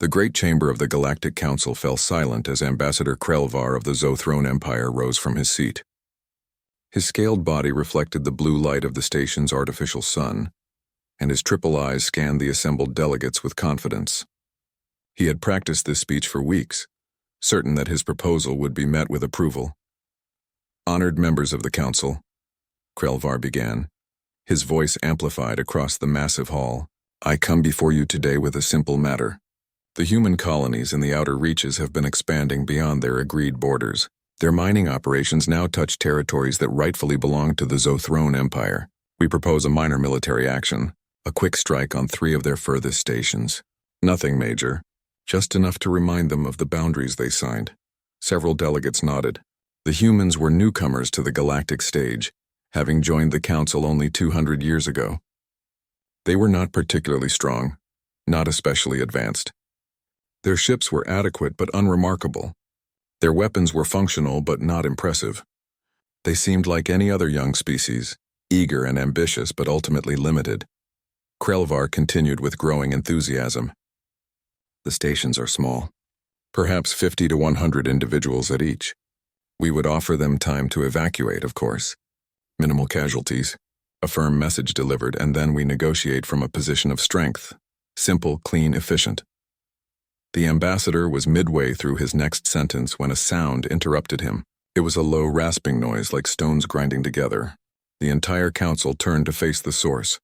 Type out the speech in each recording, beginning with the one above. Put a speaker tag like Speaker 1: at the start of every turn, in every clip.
Speaker 1: The great chamber of the Galactic Council fell silent as Ambassador Krelvar of the Zothrone Empire rose from his seat. His scaled body reflected the blue light of the station's artificial sun, and his triple eyes scanned the assembled delegates with confidence. He had practiced this speech for weeks, certain that his proposal would be met with approval. "Honored members of the Council," Krelvar began, his voice amplified across the massive hall, "I come before you today with a simple matter. The human colonies in the outer reaches have been expanding beyond their agreed borders. Their mining operations now touch territories that rightfully belong to the Zothrone Empire. We propose a minor military action, a quick strike on 3 of their furthest stations. Nothing major, just enough to remind them of the boundaries they signed." Several delegates nodded. The humans were newcomers to the galactic stage, having joined the Council only 200 years ago. They were not particularly strong, not especially advanced. Their ships were adequate but unremarkable. Their weapons were functional but not impressive. They seemed like any other young species, eager and ambitious but ultimately limited. Krelvar continued with growing enthusiasm. "The stations are small, perhaps 50 to 100 individuals at each. We would offer them time to evacuate, of course. Minimal casualties, a firm message delivered, and then we negotiate from a position of strength. Simple, clean, efficient." The ambassador was midway through his next sentence when a sound interrupted him. It was a low, rasping noise like stones grinding together. The entire council turned to face the source.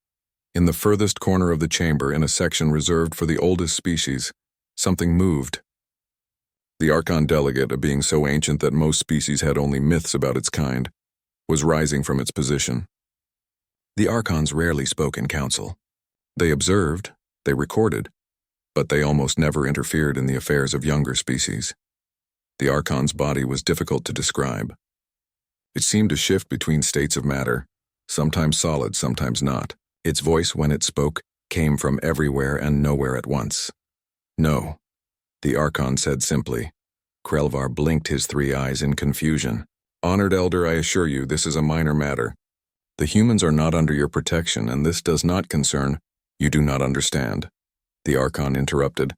Speaker 1: In the furthest corner of the chamber, in a section reserved for the oldest species, something moved. The Archon delegate, a being so ancient that most species had only myths about its kind, was rising from its position. The Archons rarely spoke in council. They observed, they recorded, but they almost never interfered in the affairs of younger species. The Archon's body was difficult to describe. It seemed to shift between states of matter, sometimes solid, sometimes not. Its voice, when it spoke, came from everywhere and nowhere at once. "No," the Archon said simply. Krelvar blinked his 3 eyes in confusion. "Honored Elder, I assure you this is a minor matter. The humans are not under your protection, and this does not concern—" "You do not understand," the Archon interrupted,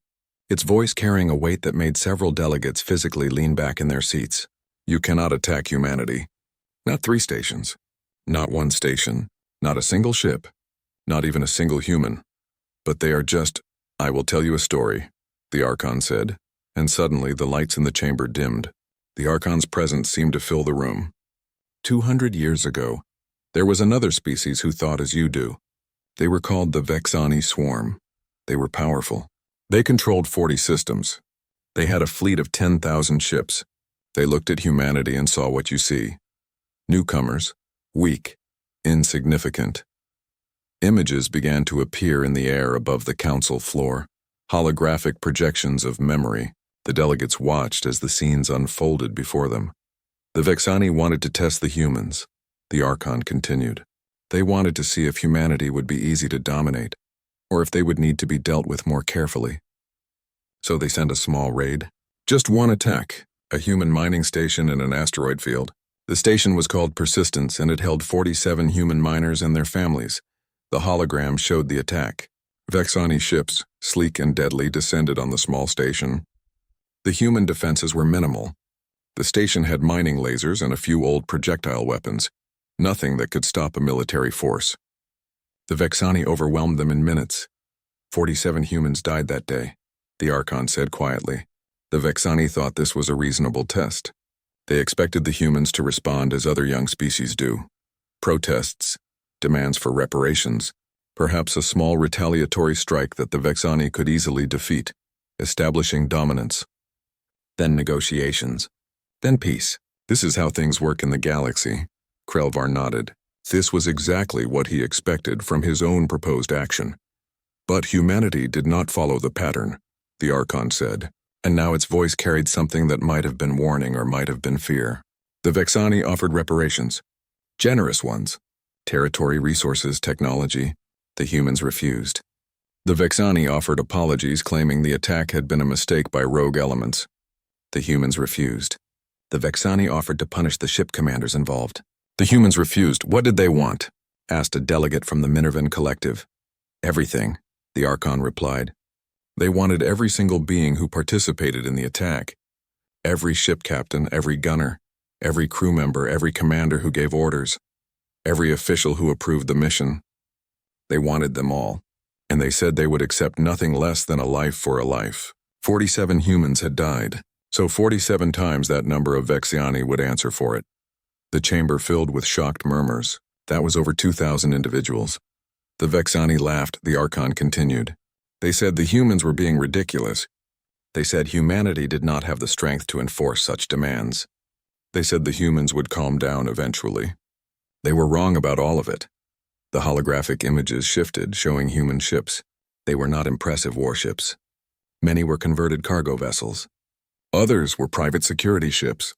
Speaker 1: its voice carrying a weight that made several delegates physically lean back in their seats. "You cannot attack humanity. Not 3 stations. Not 1 station. Not a single ship. Not even a single human. But they are just—" "I will tell you a story," the Archon said, and suddenly the lights in the chamber dimmed. The Archon's presence seemed to fill the room. 200 years ago, there was another species who thought as you do. They were called the Vexani Swarm. They were powerful. They controlled 40 systems. They had a fleet of 10,000 ships. They looked at humanity and saw what you see. Newcomers, weak, insignificant. Images began to appear in the air above the council floor, holographic projections of memory. The delegates watched as the scenes unfolded before them. The Vexani wanted to test the humans, the Archon continued. They wanted to see if humanity would be easy to dominate, or if they would need to be dealt with more carefully. So they sent a small raid. Just 1 attack, a human mining station in an asteroid field. The station was called Persistence, and it held 47 human miners and their families. The hologram showed the attack. Vexani ships, sleek and deadly, descended on the small station. The human defenses were minimal. The station had mining lasers and a few old projectile weapons, nothing that could stop a military force. The Vexani overwhelmed them in minutes. 47 humans died that day, the Archon said quietly. The Vexani thought this was a reasonable test. They expected the humans to respond as other young species do. Protests, demands for reparations, perhaps a small retaliatory strike that the Vexani could easily defeat, establishing dominance. Then negotiations. Then peace. This is how things work in the galaxy, Krelvar nodded. This was exactly what he expected from his own proposed action. But humanity did not follow the pattern, the Archon said, and now its voice carried something that might have been warning or might have been fear. The Vexani offered reparations, generous ones, territory, resources, technology. The humans refused. The Vexani offered apologies, claiming the attack had been a mistake by rogue elements. The humans refused. The Vexani offered to punish the ship commanders involved. The humans refused. What did they want? Asked a delegate from the Minervan Collective. Everything, the Archon replied. They wanted every single being who participated in the attack. Every ship captain, every gunner, every crew member, every commander who gave orders, every official who approved the mission. They wanted them all, and they said they would accept nothing less than a life for a life. 47 humans had died, so 47 times that number of Vexani would answer for it. The chamber filled with shocked murmurs. That was over 2,000 individuals. The Vexani laughed, the Archon continued. They said the humans were being ridiculous. They said humanity did not have the strength to enforce such demands. They said the humans would calm down eventually. They were wrong about all of it. The holographic images shifted, showing human ships. They were not impressive warships. Many were converted cargo vessels. Others were private security ships.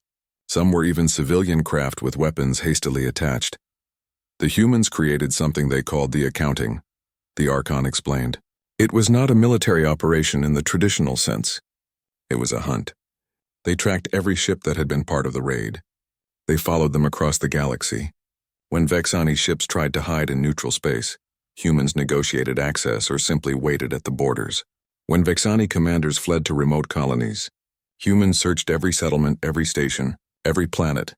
Speaker 1: Some were even civilian craft with weapons hastily attached. The humans created something they called the accounting, the Archon explained. It was not a military operation in the traditional sense. It was a hunt. They tracked every ship that had been part of the raid. They followed them across the galaxy. When Vexani ships tried to hide in neutral space, humans negotiated access or simply waited at the borders. When Vexani commanders fled to remote colonies, humans searched every settlement, every station, every planet.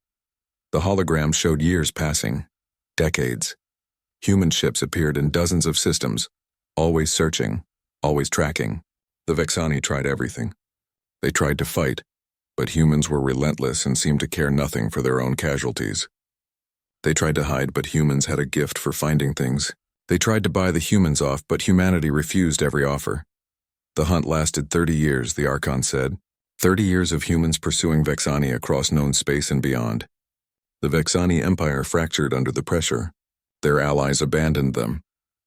Speaker 1: The hologram showed years passing, decades. Human ships appeared in dozens of systems, always searching, always tracking. The Vexani tried everything. They tried to fight, but humans were relentless and seemed to care nothing for their own casualties. They tried to hide, but humans had a gift for finding things. They tried to buy the humans off, but humanity refused every offer. The hunt lasted 30 years, the Archon said. 30 years of humans pursuing Vexani across known space and beyond. The Vexani Empire fractured under the pressure. Their allies abandoned them,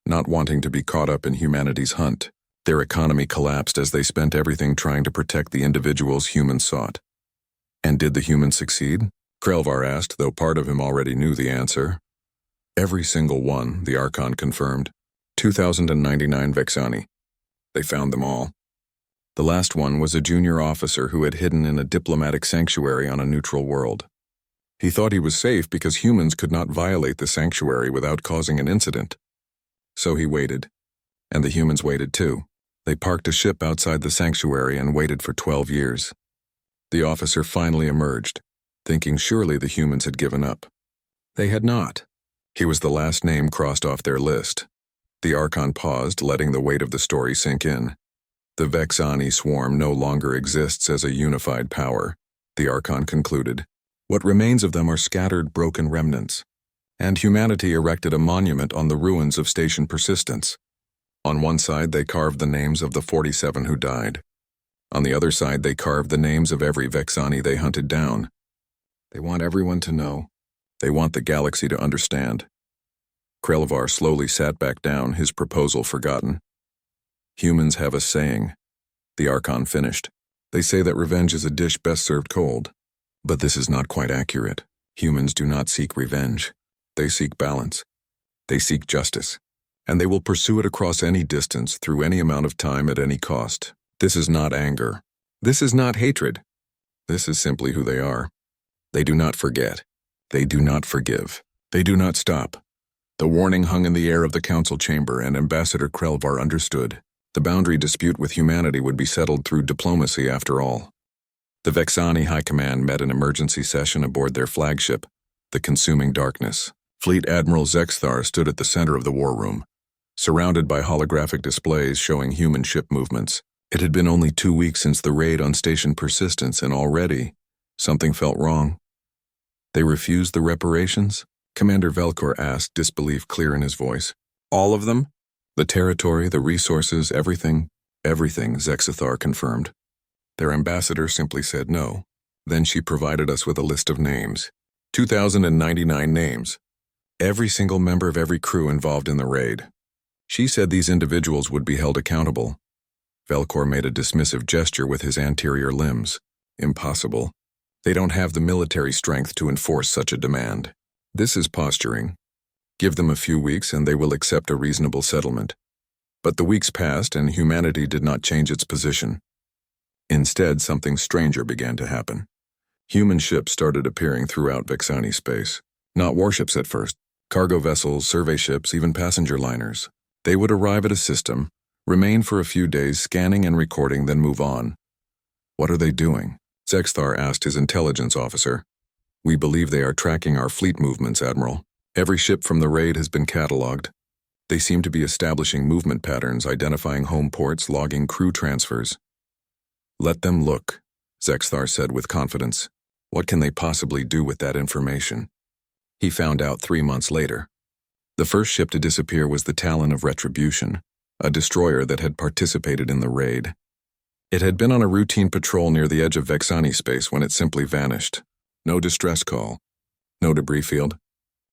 Speaker 1: not wanting to be caught up in humanity's hunt. Their economy collapsed as they spent everything trying to protect the individuals humans sought. And did the humans succeed? Krelvar asked, though part of him already knew the answer. Every single one, the Archon confirmed. 2,099 Vexani. They found them all. The last one was a junior officer who had hidden in a diplomatic sanctuary on a neutral world. He thought he was safe because humans could not violate the sanctuary without causing an incident. So he waited. And the humans waited too. They parked a ship outside the sanctuary and waited for 12 years. The officer finally emerged, thinking surely the humans had given up. They had not. He was the last name crossed off their list. The Archon paused, letting the weight of the story sink in. The Vexani swarm no longer exists as a unified power, the Archon concluded. What remains of them are scattered, broken remnants. And humanity erected a monument on the ruins of Station Persistence. On one side, they carved the names of the 47 who died. On the other side, they carved the names of every Vexani they hunted down. They want everyone to know. They want the galaxy to understand. Krelvar slowly sat back down, his proposal forgotten. Humans have a saying, the Archon finished. They say that revenge is a dish best served cold. But this is not quite accurate. Humans do not seek revenge. They seek balance. They seek justice. And they will pursue it across any distance, through any amount of time, at any cost. This is not anger. This is not hatred. This is simply who they are. They do not forget. They do not forgive. They do not stop. The warning hung in the air of the council chamber, and Ambassador Krelvar understood. The boundary dispute with humanity would be settled through diplomacy after all. The Vexani High Command met an emergency session aboard their flagship, the Consuming Darkness. Fleet Admiral Zexthar stood at the center of the war room, surrounded by holographic displays showing human ship movements. It had been only 2 weeks since the raid on Station Persistence, and already, something felt wrong. They refused the reparations? Commander Velcor asked, disbelief clear in his voice. All of them? The territory, the resources, everything, Zexthar confirmed. Their ambassador simply said no. Then she provided us with a list of names. 2,099 names. Every single member of every crew involved in the raid. She said these individuals would be held accountable. Velcor made a dismissive gesture with his anterior limbs. Impossible. They don't have the military strength to enforce such a demand. This is posturing. Give them a few weeks and they will accept a reasonable settlement. But the weeks passed and humanity did not change its position. Instead, something stranger began to happen. Human ships started appearing throughout Vexani space. Not warships at first. Cargo vessels, survey ships, even passenger liners. They would arrive at a system, Remain for a few days scanning and recording, then move on. What are they doing? Zexthar asked his intelligence officer. We believe they are tracking our fleet movements, Admiral. Every ship from the raid has been catalogued. They seem to be establishing movement patterns, identifying home ports, logging crew transfers. Let them look, Zexthar said with confidence. What can they possibly do with that information? He found out 3 months later. The first ship to disappear was the Talon of Retribution, a destroyer that had participated in the raid. It had been on a routine patrol near the edge of Vexani space when it simply vanished. No distress call, no debris field.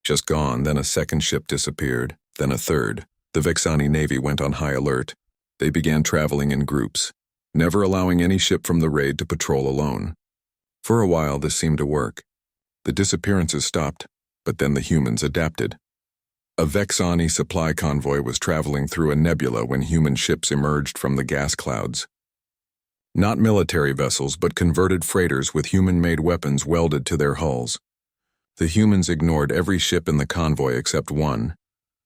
Speaker 1: Just gone. Then a second ship disappeared, then a third. The Vexani Navy went on high alert. They began traveling in groups, never allowing any ship from the raid to patrol alone. For a while, this seemed to work. The disappearances stopped, but then the humans adapted. A Vexani supply convoy was traveling through a nebula when human ships emerged from the gas clouds. Not military vessels, but converted freighters with human-made weapons welded to their hulls. The humans ignored every ship in the convoy except one,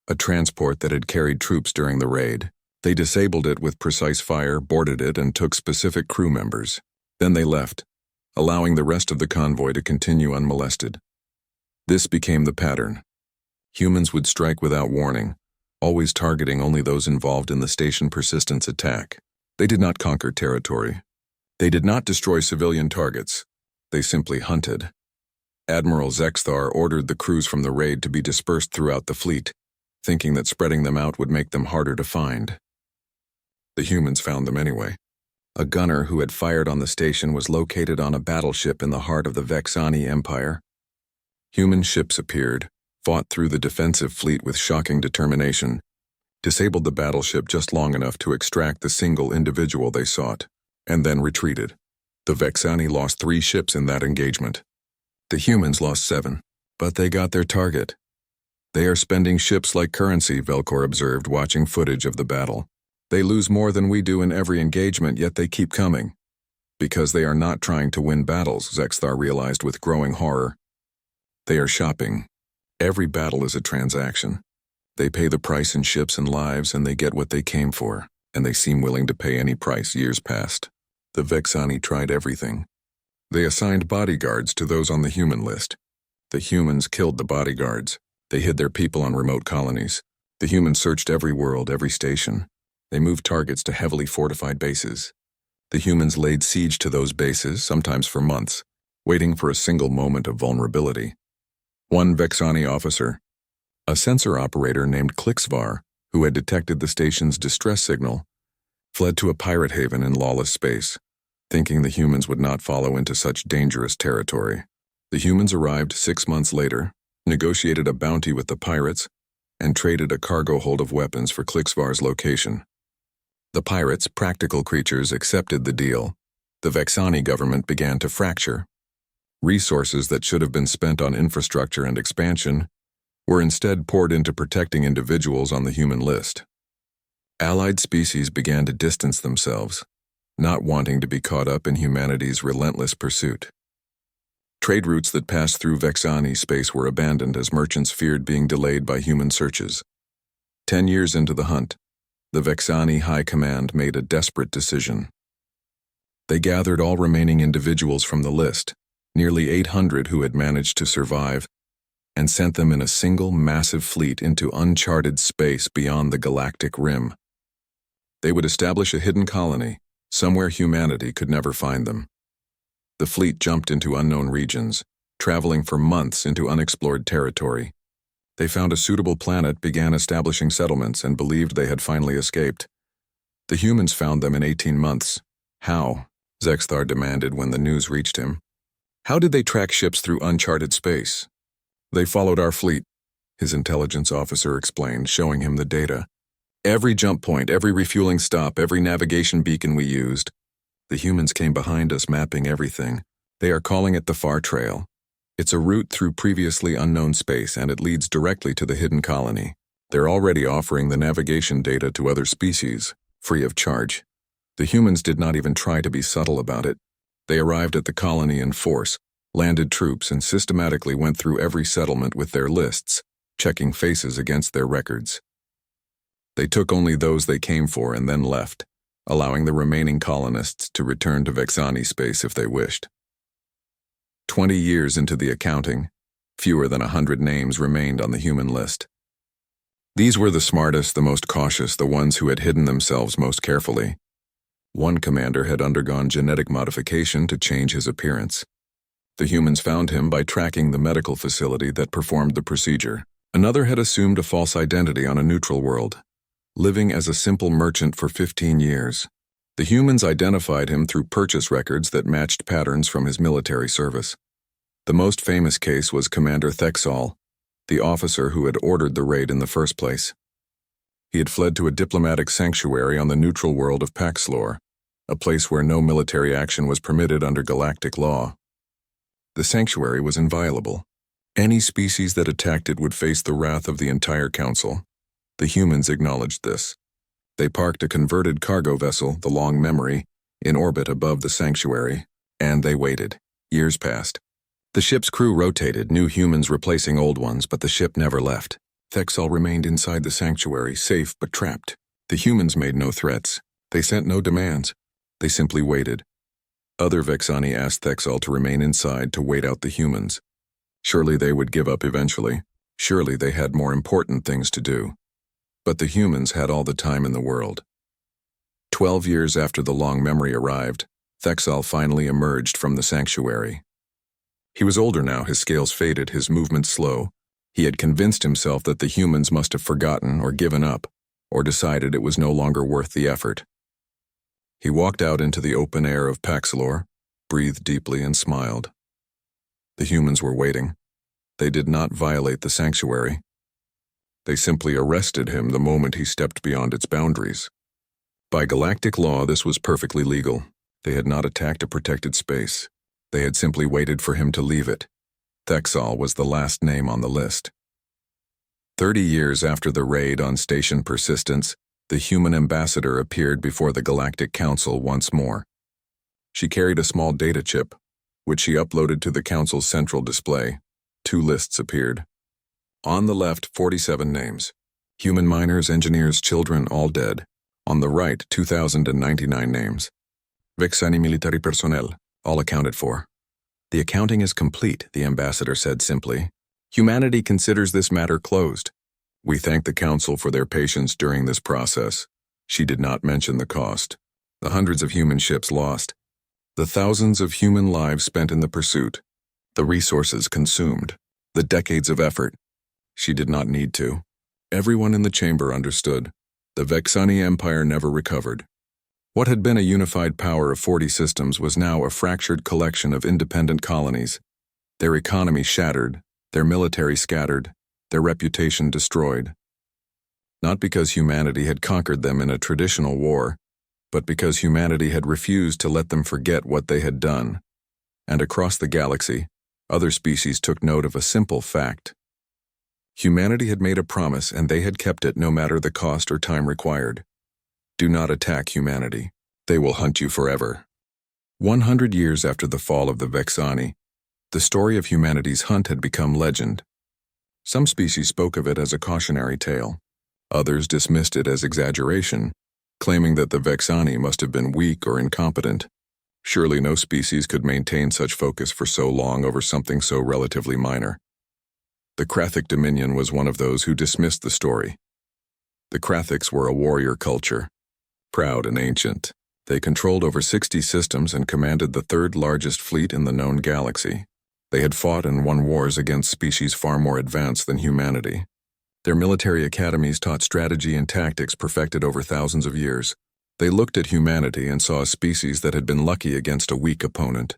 Speaker 1: a transport that had carried troops during the raid. They disabled it with precise fire, boarded it, and took specific crew members. Then they left, allowing the rest of the convoy to continue unmolested. This became the pattern. Humans would strike without warning, always targeting only those involved in the station persistence attack. They did not conquer territory. They did not destroy civilian targets. They simply hunted. Admiral Zexthar ordered the crews from the raid to be dispersed throughout the fleet, thinking that spreading them out would make them harder to find. The humans found them anyway. A gunner who had fired on the station was located on a battleship in the heart of the Vexani Empire. Human ships appeared, fought through the defensive fleet with shocking determination, disabled the battleship just long enough to extract the single individual they sought, and then retreated. The Vexani lost 3 ships in that engagement. The humans lost 7, but they got their target. They are spending ships like currency, Velcor observed, watching footage of the battle. They lose more than we do in every engagement, yet they keep coming. Because they are not trying to win battles, Zexthar realized with growing horror. They are shopping. Every battle is a transaction. They pay the price in ships and lives, and they get what they came for, and they seem willing to pay any price. Years passed. The Vexani tried everything. They assigned bodyguards to those on the human list. The humans killed the bodyguards. They hid their people on remote colonies. The humans searched every world, every station. They moved targets to heavily fortified bases. The humans laid siege to those bases, sometimes for months, waiting for a single moment of vulnerability. One Vexani officer, a sensor operator named Klixvar, who had detected the station's distress signal, fled to a pirate haven in lawless space, thinking the humans would not follow into such dangerous territory. The humans arrived 6 months later, negotiated a bounty with the pirates, and traded a cargo hold of weapons for Klixvar's location. The pirates, practical creatures, accepted the deal. The Vexani government began to fracture. Resources that should have been spent on infrastructure and expansion were instead poured into protecting individuals on the human list. Allied species began to distance themselves, not wanting to be caught up in humanity's relentless pursuit. Trade routes that passed through Vexani space were abandoned as merchants feared being delayed by human searches. 10 years into the hunt, the Vexani High Command made a desperate decision. They gathered all remaining individuals from the list, nearly 800 who had managed to survive, and sent them in a single massive fleet into uncharted space beyond the galactic rim. They would establish a hidden colony, somewhere humanity could never find them. The fleet jumped into unknown regions, traveling for months into unexplored territory. They found a suitable planet, began establishing settlements, and believed they had finally escaped. The humans found them in 18 months. How? Zexthar demanded when the news reached him. How did they track ships through uncharted space? They followed our fleet, his intelligence officer explained, showing him the data. Every jump point, every refueling stop, every navigation beacon we used. The humans came behind us, mapping everything. They are calling it the Far Trail. It's a route through previously unknown space, and it leads directly to the hidden colony. They're already offering the navigation data to other species, free of charge. The humans did not even try to be subtle about it. They arrived at the colony in force, landed troops, and systematically went through every settlement with their lists, checking faces against their records. They took only those they came for and then left, allowing the remaining colonists to return to Vexani space if they wished. 20 years into the accounting, fewer than 100 names remained on the human list. These were the smartest, the most cautious, the ones who had hidden themselves most carefully. One commander had undergone genetic modification to change his appearance. The humans found him by tracking the medical facility that performed the procedure. Another had assumed a false identity on a neutral world, living as a simple merchant for 15 years. The humans identified him through purchase records that matched patterns from his military service. The most famous case was Commander Thexal, the officer who had ordered the raid in the first place. He had fled to a diplomatic sanctuary on the neutral world of Paxlor, a place where no military action was permitted under galactic law. The sanctuary was inviolable. Any species that attacked it would face the wrath of the entire council. The humans acknowledged this. They parked a converted cargo vessel, the Long Memory, in orbit above the sanctuary, and they waited. Years passed. The ship's crew rotated, new humans replacing old ones, but the ship never left. Thexal remained inside the sanctuary, safe but trapped. The humans made no threats. They sent no demands. They simply waited. Other Vexani asked Thexal to remain inside to wait out the humans. Surely they would give up eventually. Surely they had more important things to do. But the humans had all the time in the world. 12 years after the Long Memory arrived, Thexal finally emerged from the sanctuary. He was older now, his scales faded, his movements slow. He had convinced himself that the humans must have forgotten or given up, or decided it was no longer worth the effort. He walked out into the open air of Paxlor, breathed deeply and smiled. The humans were waiting. They did not violate the sanctuary. They simply arrested him the moment he stepped beyond its boundaries. By galactic law, this was perfectly legal. They had not attacked a protected space. They had simply waited for him to leave it. Thexal was the last name on the list. 30 years after the raid on Station Persistence, the human ambassador appeared before the Galactic Council once more. She carried a small data chip, which she uploaded to the Council's central display. 2 lists appeared. On the left, 47 names. Human miners, engineers, children, all dead. On the right, 2,099 names. Vexani military personnel, all accounted for. The accounting is complete, the ambassador said simply. Humanity considers this matter closed. We thank the Council for their patience during this process. She did not mention the cost. The hundreds of human ships lost. The thousands of human lives spent in the pursuit. The resources consumed. The decades of effort. She did not need to. Everyone in the chamber understood. The Vexani Empire never recovered. What had been a unified power of 40 systems was now a fractured collection of independent colonies. Their economy shattered, their military scattered, their reputation destroyed. Not because humanity had conquered them in a traditional war, but because humanity had refused to let them forget what they had done. And across the galaxy, other species took note of a simple fact. Humanity had made a promise and they had kept it no matter the cost or time required. Do not attack humanity. They will hunt you forever. 100 years after the fall of the Vexani, the story of humanity's hunt had become legend. Some species spoke of it as a cautionary tale. Others dismissed it as exaggeration, claiming that the Vexani must have been weak or incompetent. Surely no species could maintain such focus for so long over something so relatively minor. The Kraic Dominion was one of those who dismissed the story. The Kraics were a warrior culture, proud and ancient. They controlled over 60 systems and commanded the third largest fleet in the known galaxy. They had fought and won wars against species far more advanced than humanity. Their military academies taught strategy and tactics perfected over thousands of years. They looked at humanity and saw a species that had been lucky against a weak opponent.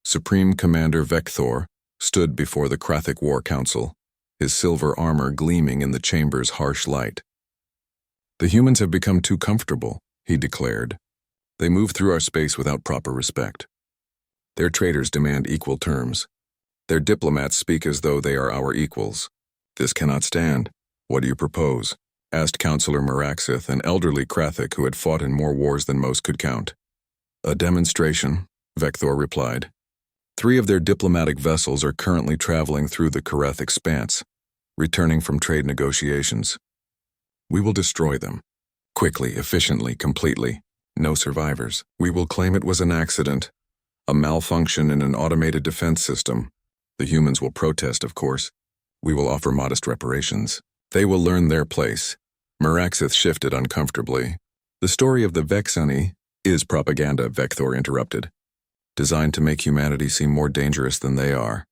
Speaker 1: Supreme Commander Vecthor stood before the Kraic War Council, his silver armor gleaming in the chamber's harsh light. The humans have become too comfortable, he declared. They move through our space without proper respect. Their traders demand equal terms. Their diplomats speak as though they are our equals. This cannot stand. What do you propose? Asked Councillor Maraxith, an elderly Kraic who had fought in more wars than most could count. A demonstration, Vecthor replied. 3 of their diplomatic vessels are currently traveling through the Kraic expanse, returning from trade negotiations. We will destroy them. Quickly, efficiently, completely. No survivors. We will claim it was an accident, a malfunction in an automated defense system. The humans will protest, of course. We will offer modest reparations. They will learn their place. Meraxith shifted uncomfortably. The story of the Vexani is propaganda, Vector interrupted, designed to make humanity seem more dangerous than they are.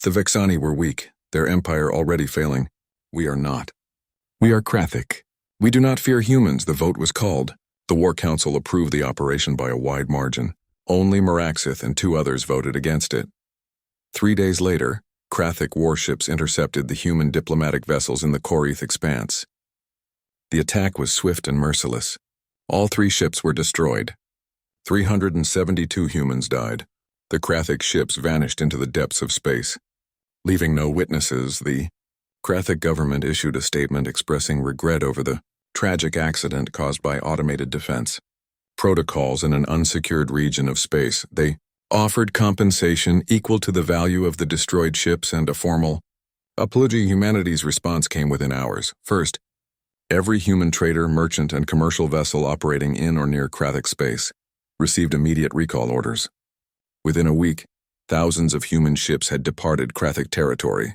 Speaker 1: The Vexani were weak, their empire already failing. We are not. We are Kraic. We do not fear humans. The vote was called. The War Council approved the operation by a wide margin. Only Meraxith and 2 others voted against it. 3 days later, Kraic warships intercepted the human diplomatic vessels in the Korith expanse. The attack was swift and merciless. All 3 ships were destroyed. 372 humans died. The Kraic ships vanished into the depths of space. Leaving no witnesses, the Kraic government issued a statement expressing regret over the tragic accident caused by automated defense protocols in an unsecured region of space. They offered compensation equal to the value of the destroyed ships and a formal apology. Humanity's response came within hours. First, every human trader, merchant, and commercial vessel operating in or near Kraic space received immediate recall orders. Within a week, thousands of human ships had departed Kraic territory.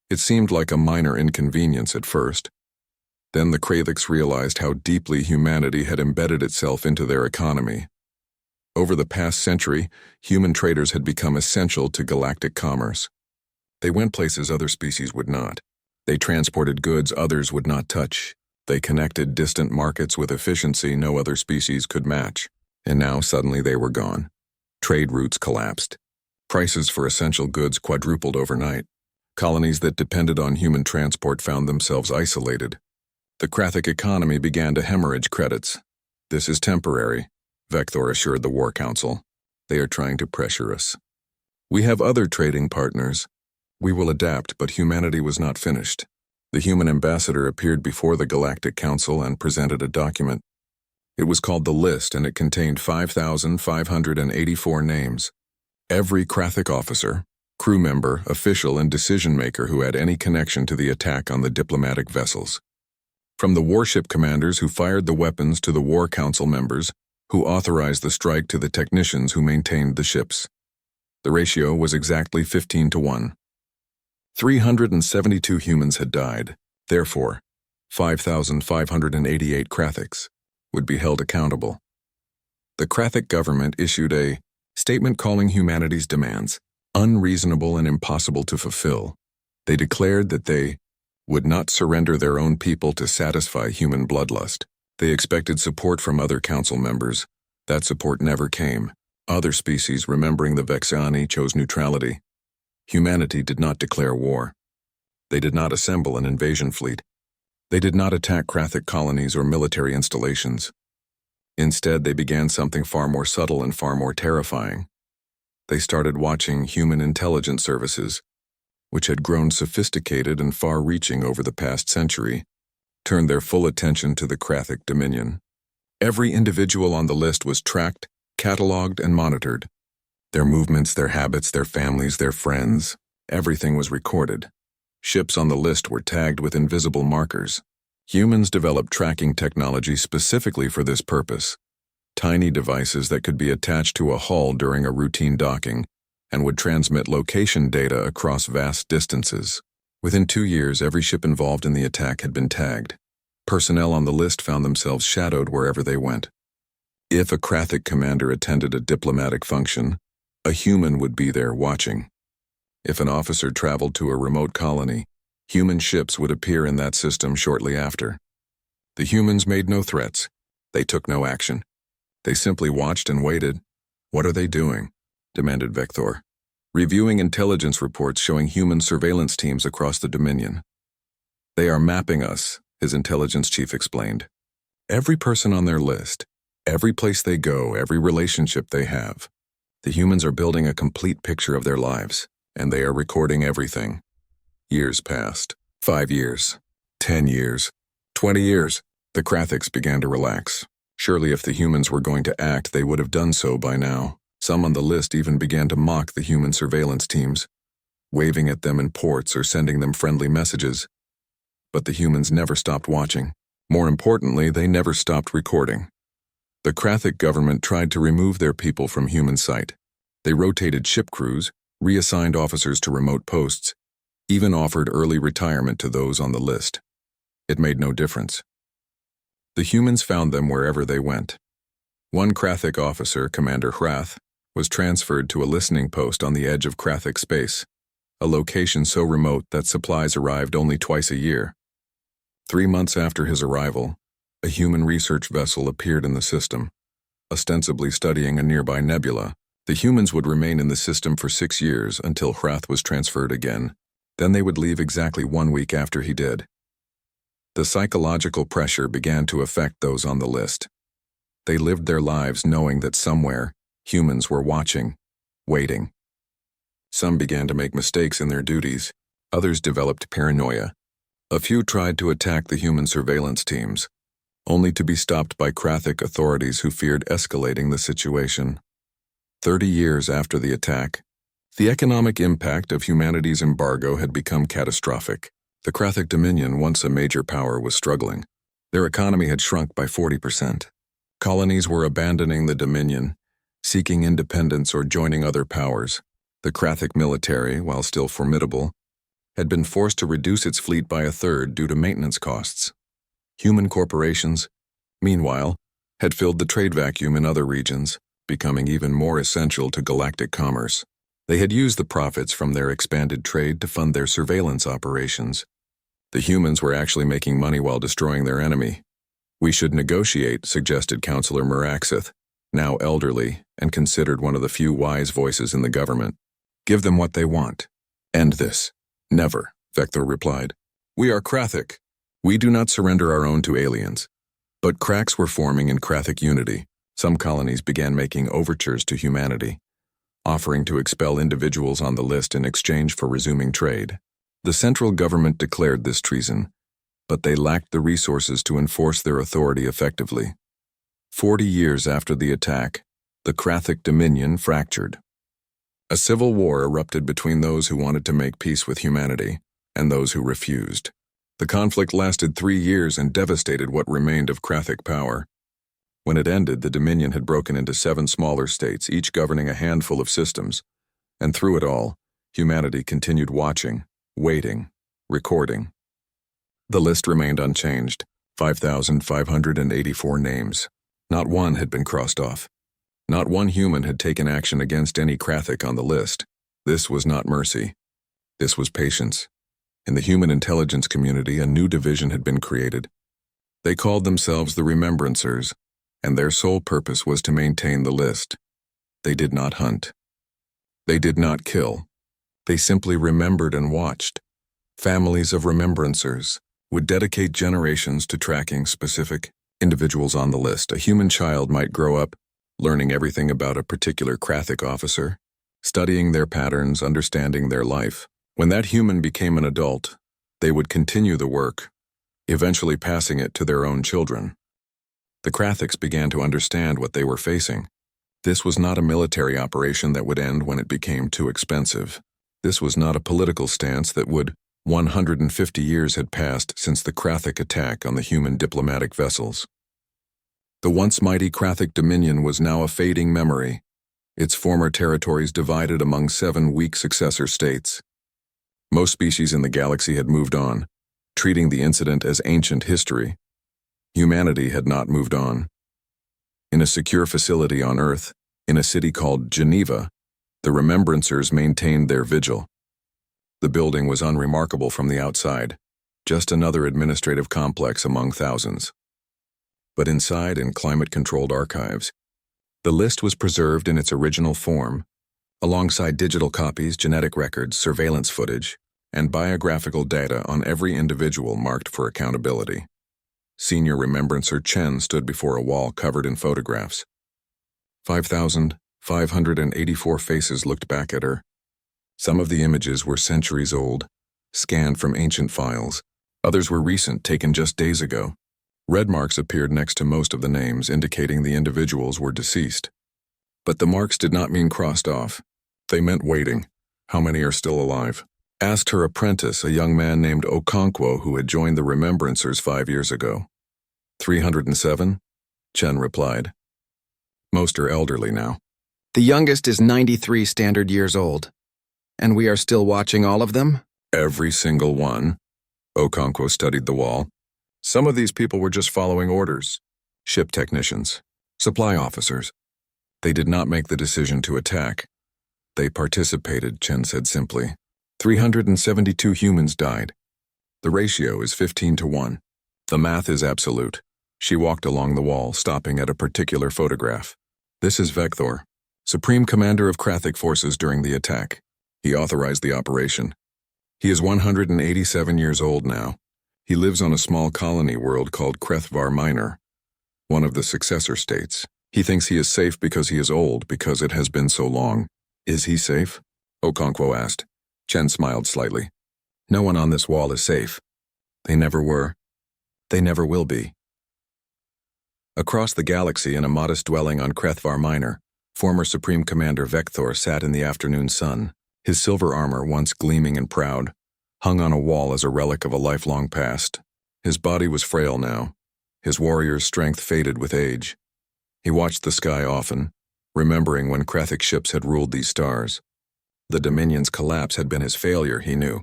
Speaker 1: It seemed like a minor inconvenience at first. Then the Kraics realized how deeply humanity had embedded itself into their economy. Over the past century, human traders had become essential to galactic commerce. They went places other species would not. They transported goods others would not touch. They connected distant markets with efficiency no other species could match. And now suddenly they were gone. Trade routes collapsed. Prices for essential goods quadrupled overnight. Colonies that depended on human transport found themselves isolated. The Kraic economy began to hemorrhage credits. This is temporary, Vector assured the War Council. They are trying to pressure us. We have other trading partners. We will adapt, but humanity was not finished. The human ambassador appeared before the Galactic Council and presented a document. It was called the List, and it contained 5,584 names. Every Kraic officer, crew member, official, and decision-maker who had any connection to the attack on the diplomatic vessels. From the warship commanders who fired the weapons to the War Council members who authorized the strike to the technicians who maintained the ships. The ratio was exactly 15-1. 372 humans had died. Therefore, 5,588 Kraics would be held accountable. The Kraic government issued a statement calling humanity's demands unreasonable and impossible to fulfill. They declared that they would not surrender their own people to satisfy human bloodlust. They expected support from other council members. That support never came. Other species, remembering the Vexani, chose neutrality. Humanity did not declare war. They did not assemble an invasion fleet. They did not attack Kraic colonies or military installations. Instead, they began something far more subtle and far more terrifying. They started watching human intelligence services, which had grown sophisticated and far-reaching over the past century, turned their full attention to the Kraic dominion. Every individual on the list was tracked, catalogued, and monitored. Their movements, their habits, their families, their friends, everything was recorded. Ships on the list were tagged with invisible markers. Humans developed tracking technology specifically for this purpose. Tiny devices that could be attached to a hull during a routine docking and would transmit location data across vast distances. Within 2 years, every ship involved in the attack had been tagged. Personnel on the list found themselves shadowed wherever they went. If a Kraic commander attended a diplomatic function, a human would be there watching. If an officer traveled to a remote colony, human ships would appear in that system shortly after. The humans made no threats. They took no action. They simply watched and waited. "What are they doing?" demanded Vector, reviewing intelligence reports showing human surveillance teams across the Dominion. "They are mapping us," his intelligence chief explained. "Every person on their list, every place they go, every relationship they have. The humans are building a complete picture of their lives, and they are recording everything." Years passed. 5 years. 10 years. 20 years. The Kraics began to relax. Surely if the humans were going to act, they would have done so by now. Some on the list even began to mock the human surveillance teams, waving at them in ports or sending them friendly messages. But the humans never stopped watching. More importantly, they never stopped recording. The Kraic government tried to remove their people from human sight. They rotated ship crews, reassigned officers to remote posts, even offered early retirement to those on the list. It made no difference. The humans found them wherever they went. One Kraic officer, Commander Hrath, was transferred to a listening post on the edge of Kraic space, a location so remote that supplies arrived only twice a year. 3 months after his arrival, a human research vessel appeared in the system, ostensibly studying a nearby nebula. The humans would remain in the system for 6 years until Hrath was transferred again. Then they would leave exactly 1 week after he did. The psychological pressure began to affect those on the list. They lived their lives knowing that somewhere, humans were watching, waiting. Some began to make mistakes in their duties. Others developed paranoia. A few tried to attack the human surveillance teams, only to be stopped by Kraic authorities who feared escalating the situation. 30 years after the attack, the economic impact of humanity's embargo had become catastrophic. The Kraic Dominion, once a major power, was struggling. Their economy had shrunk by 40%. Colonies were abandoning the Dominion, seeking independence or joining other powers. The Kraic military, while still formidable, had been forced to reduce its fleet by a third due to maintenance costs. Human corporations, meanwhile, had filled the trade vacuum in other regions, becoming even more essential to galactic commerce. They had used the profits from their expanded trade to fund their surveillance operations. The humans were actually making money while destroying their enemy. "We should negotiate," suggested Councillor Meraxith, now elderly and considered one of the few wise voices in the government. "Give them what they want." "End this." "Never," Vector replied. "We are Kraic. We do not surrender our own to aliens." But cracks were forming in Kraic unity. Some colonies began making overtures to humanity, offering to expel individuals on the list in exchange for resuming trade. The central government declared this treason, but they lacked the resources to enforce their authority effectively. 40 years after the attack, the Kraic Dominion fractured. A civil war erupted between those who wanted to make peace with humanity and those who refused. The conflict lasted 3 years and devastated what remained of Kraic power. When it ended, the Dominion had broken into 7 smaller states, each governing a handful of systems, and through it all, humanity continued watching, waiting, recording. The list remained unchanged, 5,584 names. Not one had been crossed off. Not one human had taken action against any Kraic on the list. This was not mercy. This was patience. In the human intelligence community, a new division had been created. They called themselves the Remembrancers, and their sole purpose was to maintain the list. They did not hunt. They did not kill. They simply remembered and watched. Families of Remembrancers would dedicate generations to tracking specific individuals on the list. A human child might grow up learning everything about a particular Kraic officer, studying their patterns, understanding their life. When that human became an adult, they would continue the work, eventually passing it to their own children. The Kraics began to understand what they were facing. This was not a military operation that would end when it became too expensive. This was not a political stance that would 150 years had passed since the Kraic attack on the human diplomatic vessels. The once mighty Kraic Dominion was now a fading memory, its former territories divided among 7 weak successor states. Most species in the galaxy had moved on, treating the incident as ancient history. Humanity had not moved on. In a secure facility on Earth, in a city called Geneva, the Remembrancers maintained their vigil. The building was unremarkable from the outside, just another administrative complex among thousands. But inside, in climate-controlled archives, the list was preserved in its original form, alongside digital copies, genetic records, surveillance footage, and biographical data on every individual marked for accountability. Senior Remembrancer Chen stood before a wall covered in photographs. 5,584 faces looked back at her. Some of the images were centuries old, scanned from ancient files. Others were recent, taken just days ago. Red marks appeared next to most of the names, indicating the individuals were deceased. But the marks did not mean crossed off. They meant waiting. How many are still alive? Asked her apprentice, a young man named Okonkwo who had joined the Remembrancers 5 years ago. 307? Chen replied. Most are elderly now.
Speaker 2: The youngest is 93 standard years old. And we are still watching all of them?
Speaker 1: Every single one. Okonkwo studied the wall. Some of these people were just following orders. Ship technicians, supply officers. They did not make the decision to attack. They participated, Chen said simply. 372 humans died. The ratio is 15-1. The math is absolute. She walked along the wall, stopping at a particular photograph. This is Vector, Supreme Commander of Kraic forces during the attack. He authorized the operation. He is 187 years old now. He lives on a small colony world called HFY Minor, one of the successor states. He thinks he is safe because he is old, because it has been so long. Is he safe? Okonkwo asked. Chen smiled slightly. No one on this wall is safe. They never were. They never will be. Across the galaxy in a modest dwelling on HFY Minor, former Supreme Commander Vector sat in the afternoon sun, his silver armor, once gleaming and proud, hung on a wall as a relic of a lifelong past. His body was frail now. His warrior's strength faded with age. He watched the sky often, remembering when Kraic ships had ruled these stars. The Dominion's collapse had been his failure, he knew.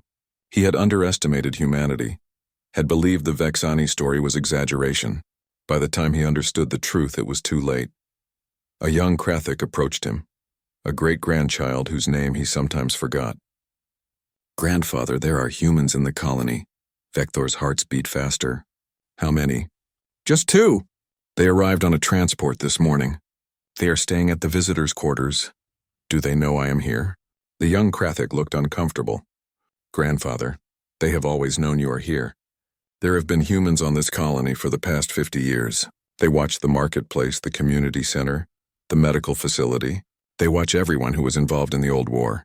Speaker 1: He had underestimated humanity, had believed the Vexani story was exaggeration. By the time he understood the truth, it was too late. A young Kraic approached him, a great-grandchild whose name he sometimes forgot. Grandfather, there are humans in the colony. Vector's hearts beat faster. How many? Just 2. They arrived on a transport this morning. They are staying at the visitors' quarters. Do they know I am here? The young Kraic looked uncomfortable. Grandfather, they have always known you are here. There have been humans on this colony for the past 50 years. They watch the marketplace, the community center, the medical facility. They watch everyone who was involved in the old war.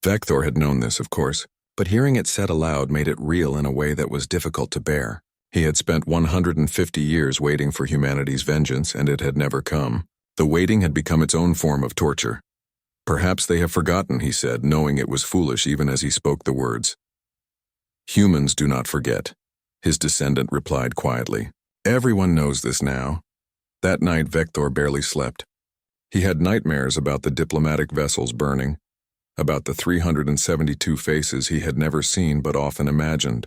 Speaker 1: Vector had known this, of course, but hearing it said aloud made it real in a way that was difficult to bear. He had spent 150 years waiting for humanity's vengeance, and it had never come. The waiting had become its own form of torture. Perhaps they have forgotten, he said, knowing it was foolish even as he spoke the words. Humans do not forget, his descendant replied quietly. Everyone knows this now. That night, Vector barely slept. He had nightmares about the diplomatic vessels burning, about the 372 faces he had never seen but often imagined.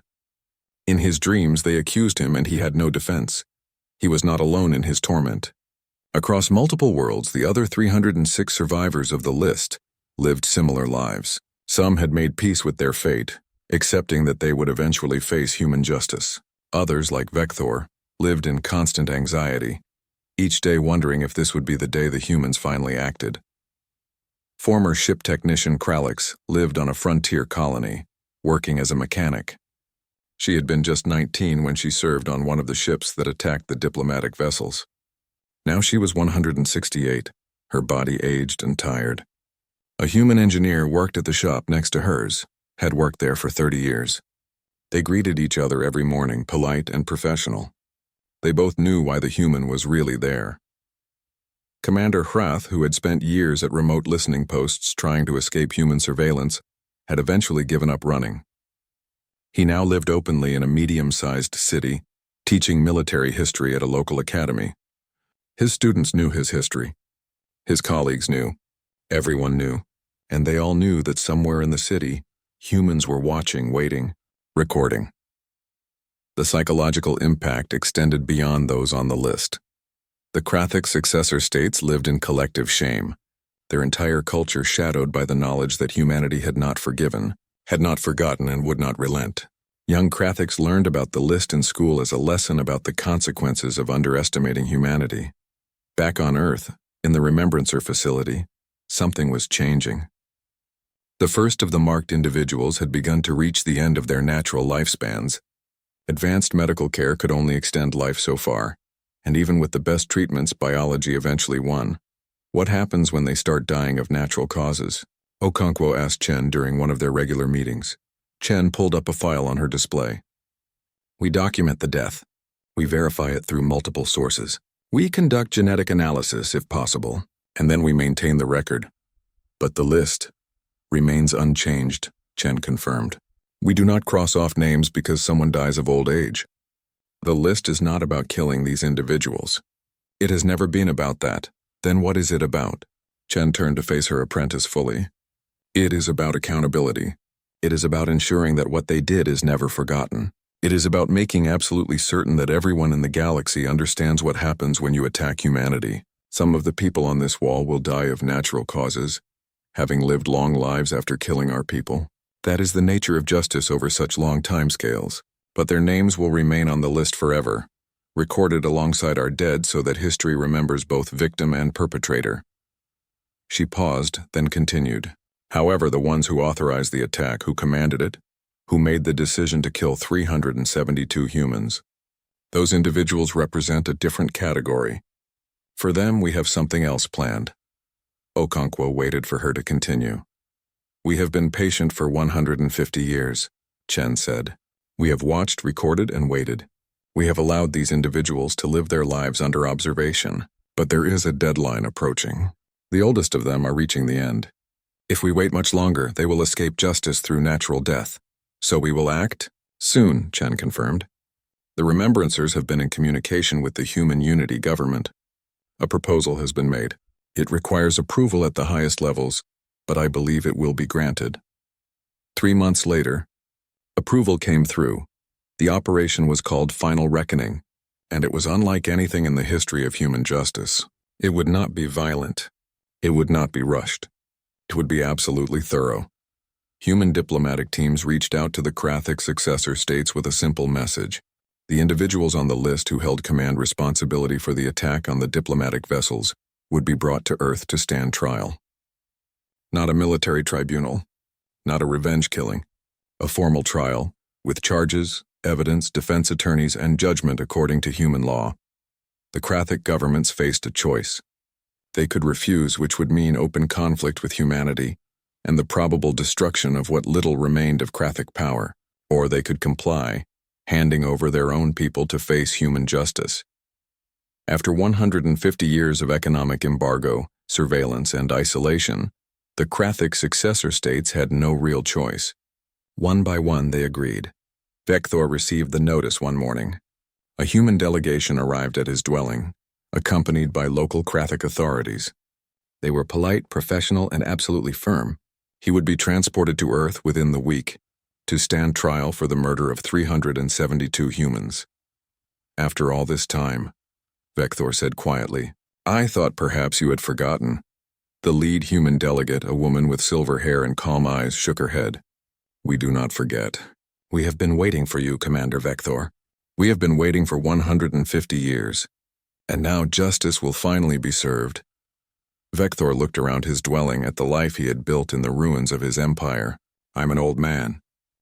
Speaker 1: In his dreams, they accused him and he had no defense. He was not alone in his torment. Across multiple worlds, the other 306 survivors of the list lived similar lives. Some had made peace with their fate, accepting that they would eventually face human justice. Others, like Vector, lived in constant anxiety, each day wondering if this would be the day the humans finally acted. Former ship technician Kraic lived on a frontier colony, working as a mechanic. She had been just 19 when she served on one of the ships that attacked the diplomatic vessels. Now she was 168, her body aged and tired. A human engineer worked at the shop next to hers, had worked there for 30 years. They greeted each other every morning, polite and professional. They both knew why the human was really there. Commander Hrath, who had spent years at remote listening posts trying to escape human surveillance, had eventually given up running. He now lived openly in a medium-sized city, teaching military history at a local academy. His students knew his history. His colleagues knew. Everyone knew. And they all knew that somewhere in the city, humans were watching, waiting, recording. The psychological impact extended beyond those on the list. The Kraic successor states lived in collective shame, their entire culture shadowed by the knowledge that humanity had not forgiven, had not forgotten, and would not relent. Young Kraics learned about the list in school as a lesson about the consequences of underestimating humanity. Back on Earth, in the Remembrancer facility, something was changing. The first of the marked individuals had begun to reach the end of their natural lifespans. Advanced medical care could only extend life so far, and even with the best treatments, biology eventually won. What happens when they start dying of natural causes? Okonkwo asked Chen during one of their regular meetings. Chen pulled up a file on her display. We document the death. We verify it through multiple sources. We conduct genetic analysis if possible, and then we maintain the record. But the list remains unchanged, Chen confirmed. We do not cross off names because someone dies of old age. The list is not about killing these individuals. It has never been about that. Then what is it about? Chen turned to face her apprentice fully. It is about accountability. It is about ensuring that what they did is never forgotten. It is about making absolutely certain that everyone in the galaxy understands what happens when you attack humanity. Some of the people on this wall will die of natural causes, having lived long lives after killing our people. That is the nature of justice over such long timescales. But their names will remain on the list forever, recorded alongside our dead so that history remembers both victim and perpetrator. She paused, then continued. However, the ones who authorized the attack, who commanded it, who made the decision to kill 372 humans, those individuals represent a different category. For them, we have something else planned. Okonkwo waited for her to continue. We have been patient for 150 years, Chen said. We have watched, recorded, and waited. We have allowed these individuals to live their lives under observation, but there is a deadline approaching. The oldest of them are reaching the end. If we wait much longer, they will escape justice through natural death. So we will act? Soon, Chen confirmed. The Remembrancers have been in communication with the Human Unity government. A proposal has been made. It requires approval at the highest levels, but I believe it will be granted. 3 months later, approval came through. The operation was called Final Reckoning, and it was unlike anything in the history of human justice. It would not be violent. It would not be rushed. It would be absolutely thorough. Human diplomatic teams reached out to the Kraic successor states with a simple message. The individuals on the list who held command responsibility for the attack on the diplomatic vessels would be brought to Earth to stand trial. Not a military tribunal, not a revenge killing, a formal trial, with charges, evidence, defense attorneys, and judgment according to human law. The Kraic governments faced a choice. They could refuse, which would mean open conflict with humanity and the probable destruction of what little remained of Kraic power, or they could comply, handing over their own people to face human justice. After 150 years of economic embargo, surveillance, and isolation, the Kraic successor states had no real choice. One by one, they agreed. Vector received the notice one morning. A human delegation arrived at his dwelling, accompanied by local Kraic authorities. They were polite, professional, and absolutely firm. He would be transported to Earth within the week to stand trial for the murder of 372 humans. After all this time, Vector said quietly, I thought perhaps you had forgotten. The lead human delegate, a woman with silver hair and calm eyes, shook her head. We do not forget. We have been waiting for you, Commander Vector. We have been waiting for 150 years. And now justice will finally be served. Vector looked around his dwelling at the life he had built in the ruins of his empire. I'm an old man.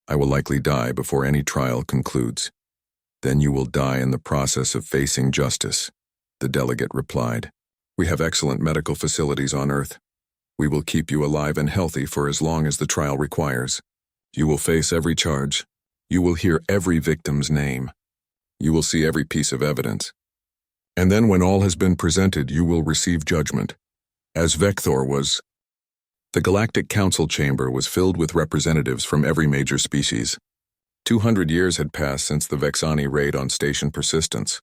Speaker 1: I will likely die before any trial concludes. Then you will die in the process of facing justice, the delegate replied. We have excellent medical facilities on Earth. We will keep you alive and healthy for as long as the trial requires. You will face every charge. You will hear every victim's name. You will see every piece of evidence. And then when all has been presented, you will receive judgment. As Vector was, the Galactic Council chamber was filled with representatives from every major species. 200 years had passed since the Vexani raid on Station Persistence.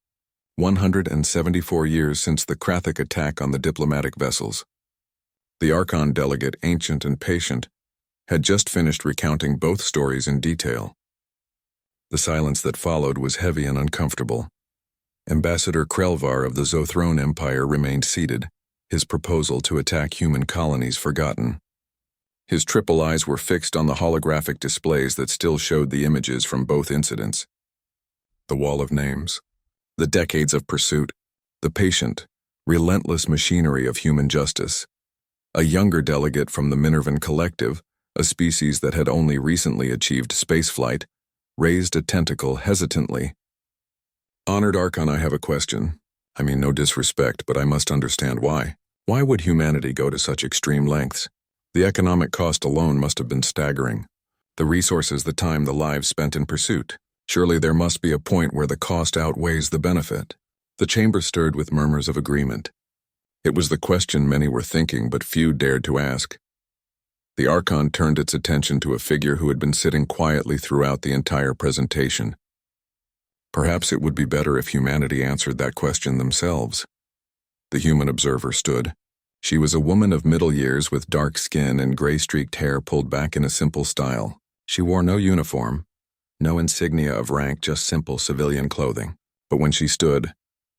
Speaker 1: 174 years since the Kraic attack on the diplomatic vessels. The Archon delegate, ancient and patient, had just finished recounting both stories in detail. The silence that followed was heavy and uncomfortable. Ambassador Krelvar of the Zothrone Empire remained seated, his proposal to attack human colonies forgotten. His triple eyes were fixed on the holographic displays that still showed the images from both incidents. The wall of names, the decades of pursuit, the patient, relentless machinery of human justice. A younger delegate from the Minervan Collective, a species that had only recently achieved spaceflight, raised a tentacle hesitantly. Honored Archon, I have a question. I mean, no disrespect, but I must understand why. Why would humanity go to such extreme lengths? The economic cost alone must have been staggering. The resources, the time, the lives spent in pursuit. Surely there must be a point where the cost outweighs the benefit. The chamber stirred with murmurs of agreement. It was the question many were thinking, but few dared to ask. The Archon turned its attention to a figure who had been sitting quietly throughout the entire presentation. Perhaps it would be better if humanity answered that question themselves. The human observer stood. She was a woman of middle years with dark skin and gray-streaked hair pulled back in a simple style. She wore no uniform, no insignia of rank, just simple civilian clothing. But when she stood,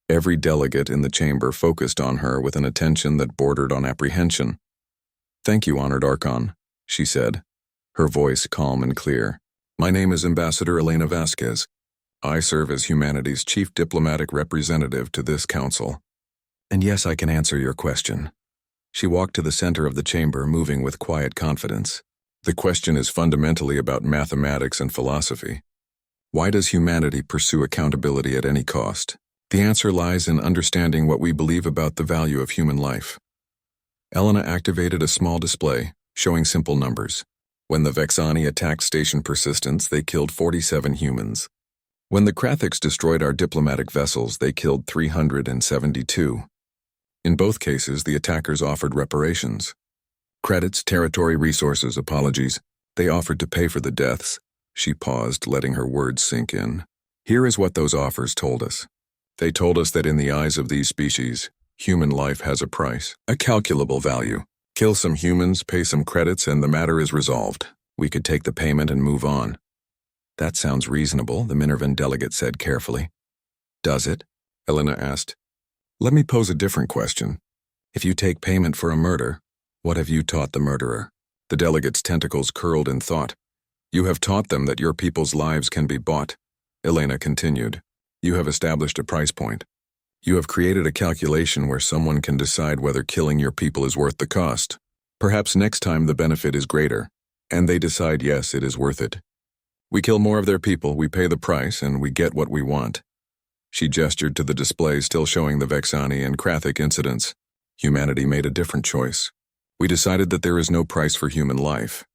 Speaker 1: every delegate in the chamber focused on her with an attention that bordered on apprehension. "Thank you, honored Archon," she said, her voice calm and clear. "My name is Ambassador Elena Vasquez. I serve as humanity's chief diplomatic representative to this council. And yes, I can answer your question." She walked to the center of the chamber, moving with quiet confidence. The question is fundamentally about mathematics and philosophy. Why does humanity pursue accountability at any cost? The answer lies in understanding what we believe about the value of human life. Elena activated a small display, showing simple numbers. When the Vexani attacked Station Persistence, they killed 47 humans. When the Kraics destroyed our diplomatic vessels, they killed 372. In both cases, the attackers offered reparations. Credits, territory, resources, apologies. They offered to pay for the deaths. She paused, letting her words sink in. Here is what those offers told us. They told us that in the eyes of these species, human life has a price, a calculable value. Kill some humans, pay some credits, and the matter is resolved. We could take the payment and move on. That sounds reasonable, the Minervan delegate said carefully. Does it? Elena asked. Let me pose a different question. If you take payment for a murder, what have you taught the murderer? The delegate's tentacles curled in thought. You have taught them that your people's lives can be bought, Elena continued. You have established a price point. You have created a calculation where someone can decide whether killing your people is worth the cost. Perhaps next time the benefit is greater, and they decide yes, it is worth it. We kill more of their people, we pay the price, and we get what we want. She gestured to the display still showing the Vexani and Kraic incidents. Humanity made a different choice. We decided that there is no price for human life.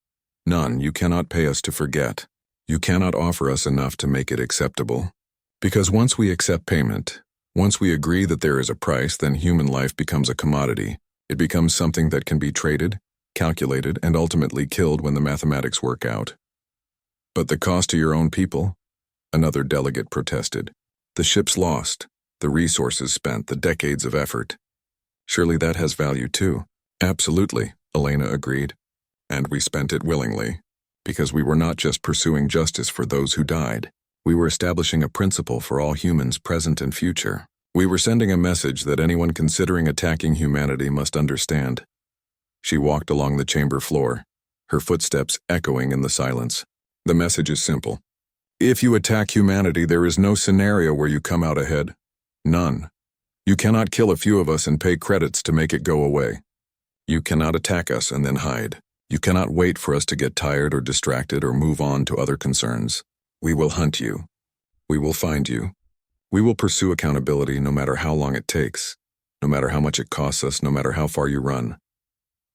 Speaker 1: None. You cannot pay us to forget. You cannot offer us enough to make it acceptable. Because once we accept payment, once we agree that there is a price, then human life becomes a commodity. It becomes something that can be traded, calculated, and ultimately killed when the mathematics work out. But the cost to your own people? Another delegate protested. The ships lost, the resources spent, the decades of effort. Surely that has value too. Absolutely, Elena agreed. And we spent it willingly, because we were not just pursuing justice for those who died. We were establishing a principle for all humans present and future. We were sending a message that anyone considering attacking humanity must understand. She walked along the chamber floor, her footsteps echoing in the silence. The message is simple. If you attack humanity, there is no scenario where you come out ahead. None. You cannot kill a few of us and pay credits to make it go away. You cannot attack us and then hide. You cannot wait for us to get tired or distracted or move on to other concerns. We will hunt you. We will find you. We will pursue accountability no matter how long it takes, no matter how much it costs us, no matter how far you run.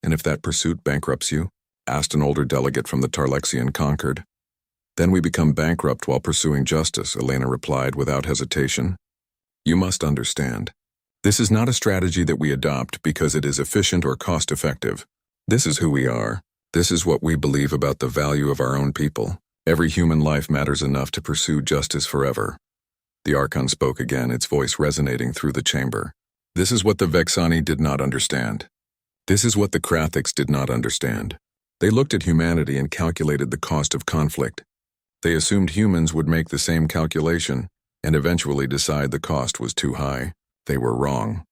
Speaker 1: And if that pursuit bankrupts you, asked an older delegate from the Tarlexian Concord. Then we become bankrupt while pursuing justice, Elena replied without hesitation. You must understand. This is not a strategy that we adopt because it is efficient or cost-effective. This is who we are. This is what we believe about the value of our own people. Every human life matters enough to pursue justice forever. The Archon spoke again, its voice resonating through the chamber. This is what the Vexani did not understand. This is what the Kraics did not understand. They looked at humanity and calculated the cost of conflict. They assumed humans would make the same calculation and eventually decide the cost was too high. They were wrong.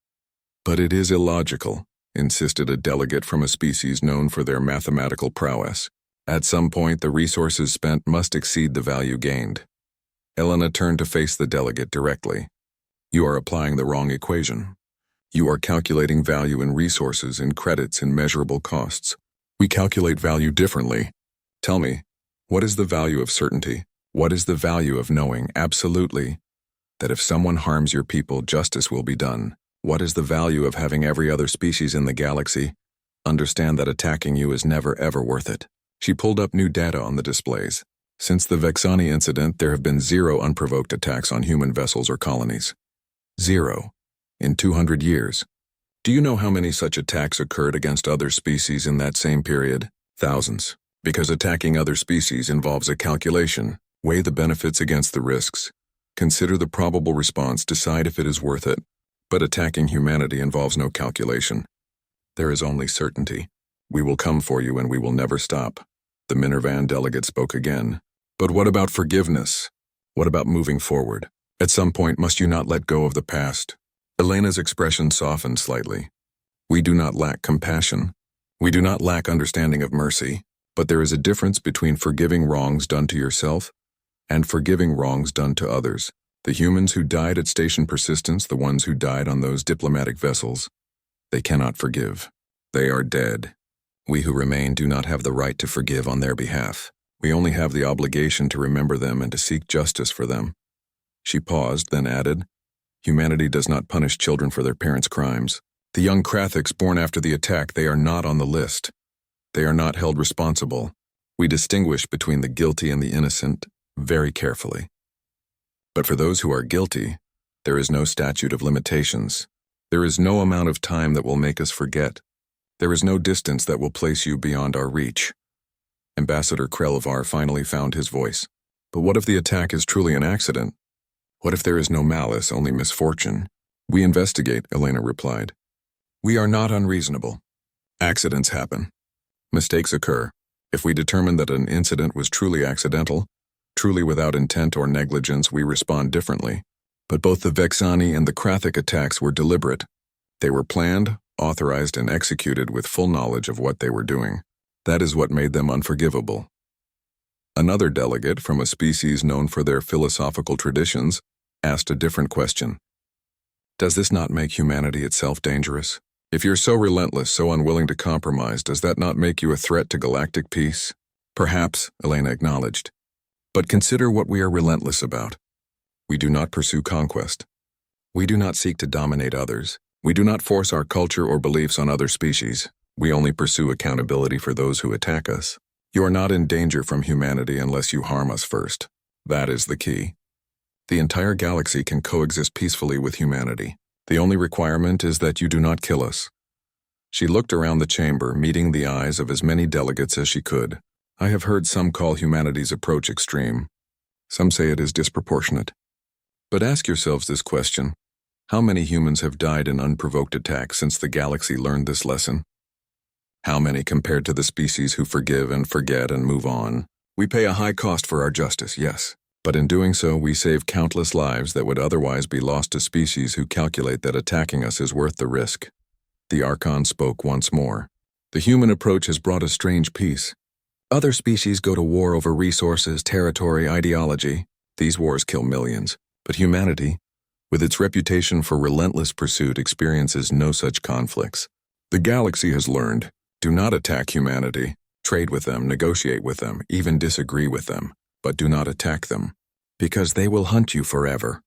Speaker 1: But it is illogical, insisted a delegate from a species known for their mathematical prowess. At some point, the resources spent must exceed the value gained. Elena turned to face the delegate directly. You are applying the wrong equation. You are calculating value in resources, in credits, in measurable costs. We calculate value differently. Tell me, what is the value of certainty? What is the value of knowing absolutely that if someone harms your people, justice will be done? What is the value of having every other species in the galaxy understand that attacking you is never ever worth it? She pulled up new data on the displays. Since the Vexani incident, there have been 0 unprovoked attacks on human vessels or colonies. 0. In 200 years. Do you know how many such attacks occurred against other species in that same period? Thousands. Because attacking other species involves a calculation. Weigh the benefits against the risks. Consider the probable response, decide if it is worth it. But attacking humanity involves no calculation. There is only certainty. We will come for you and we will never stop. The Minervan delegate spoke again. But what about forgiveness? What about moving forward? At some point, must you not let go of the past? Elena's expression softened slightly. We do not lack compassion. We do not lack understanding of mercy. But there is a difference between forgiving wrongs done to yourself and forgiving wrongs done to others. The humans who died at Station Persistence, the ones who died on those diplomatic vessels, they cannot forgive. They are dead. We who remain do not have the right to forgive on their behalf. We only have the obligation to remember them and to seek justice for them. She paused, then added, Humanity does not punish children for their parents' crimes. The young Kraics born after the attack, they are not on the list. They are not held responsible. We distinguish between the guilty and the innocent very carefully. But for those who are guilty, there is no statute of limitations. There is no amount of time that will make us forget. There is no distance that will place you beyond our reach. Ambassador Krelvar finally found his voice. But what if the attack is truly an accident? What if there is no malice, only misfortune? We investigate, Elena replied. We are not unreasonable. Accidents happen. Mistakes occur. If we determine that an incident was truly accidental, truly without intent or negligence, we respond differently. But both the Vexani and the Kraic attacks were deliberate. They were planned, authorized, and executed with full knowledge of what they were doing. That is what made them unforgivable. Another delegate from a species known for their philosophical traditions asked a different question. Does this not make humanity itself dangerous? If you're so relentless, so unwilling to compromise, does that not make you a threat to galactic peace? Perhaps, Elena acknowledged. But consider what we are relentless about. We do not pursue conquest. We do not seek to dominate others. We do not force our culture or beliefs on other species. We only pursue accountability for those who attack us. You are not in danger from humanity unless you harm us first. That is the key. The entire galaxy can coexist peacefully with humanity. The only requirement is that you do not kill us. She looked around the chamber, meeting the eyes of as many delegates as she could. I have heard some call humanity's approach extreme. Some say it is disproportionate. But ask yourselves this question. How many humans have died in unprovoked attacks since the galaxy learned this lesson? How many compared to the species who forgive and forget and move on? We pay a high cost for our justice, yes. But in doing so, we save countless lives that would otherwise be lost to species who calculate that attacking us is worth the risk. The Archon spoke once more. The human approach has brought a strange peace. Other species go to war over resources, territory, ideology. These wars kill millions. But humanity, with its reputation for relentless pursuit, experiences no such conflicts. The galaxy has learned, do not attack humanity. Trade with them, negotiate with them, even disagree with them. But do not attack them, because they will hunt you forever.